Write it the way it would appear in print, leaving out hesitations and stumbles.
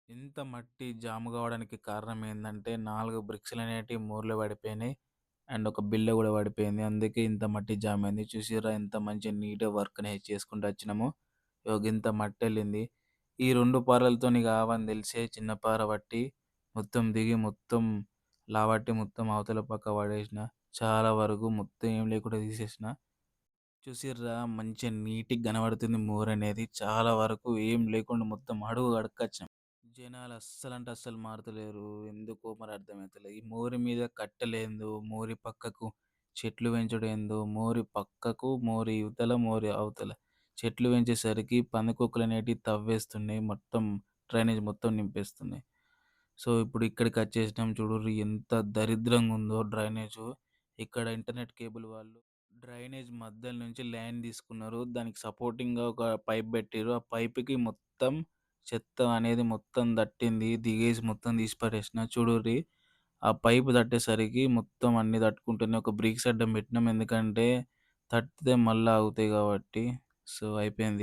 ఇంత మట్టి జామ్ కావడానికి కారణం ఏందంటే 4 బ్రిక్స్‌లనేటివి మూలన పడిపోయినాయి. అండ్ ఒక బిల్ల గూడా పడిపోయింది. అందుకే ఇంత మట్టి జామ్ అయింది. చూసిర్రా ఎంత మంచిగా నీట్‌గా వర్క్ అనేది చేసుకుంటూ వచ్చినామో. ఇగో గింత మట్టెళ్ళింది. ఈ 2 పారలతోని కావని తెలిసే చిన్న పార పట్టి మొత్తం దిగి మొత్తం లావట్టి మొత్తం అవతల పక్క పడేసిన. చాలా వరకు మొత్తం ఏం లేకుండా తీసేసిన. చూసిర్రా మంచిగా నీట్‌గా కనబడుతుంది మోరనేది. చాలా వరకు ఏం లేకుండా మొత్తం అడుగు కడక్కచ్చినాం. జనాలు అస్సలంటే అస్సలు మారుతలేరు. ఎందుకో మరి అర్థమైతలే. ఈ మోరి మీద కట్టెలేందో, మోరి పక్కకు చెట్లు పెంచుడేందో, మోరి పక్కకు, మోరి ఇవతల, మోరి అవతల చెట్లు పెంచేసరికి పందికొక్కులనేటివి తవ్వేస్తున్నాయి. మొత్తం డ్రైనేజ్ మొత్తం నింపేస్తున్నాయి. సో, ఇప్పుడు ఇక్కడికచ్చేసినాం చూడుర్రి ఎంత దరిద్రంగుందో డ్రైనేజు. ఇక్కడ ఇంటర్నెట్ కేబుల్ వాళ్ళు డ్రైనేజ్ మధ్యల నుంచి లైన్ తీసుకున్నారు. దానికి సపోర్టింగ్‌గా ఒక పైప్ పెట్టిర్రు. ఆ పైప్‌కి మొత్తం చెత్త అనేది మొత్తం తట్టింది. దిగేసి మొత్తం తీసి పడేసిన. చూడుర్రి ఆ పైపు తట్టేసరికి మొత్తం అన్నీ తట్టుకుంటున్నాయి. ఒక బ్రేక్స్ అడ్డం పెట్టినాం. ఎందుకంటే తట్టితే మళ్ళా ఆగుతాయి కాబట్టి. సో, అయిపోయింది.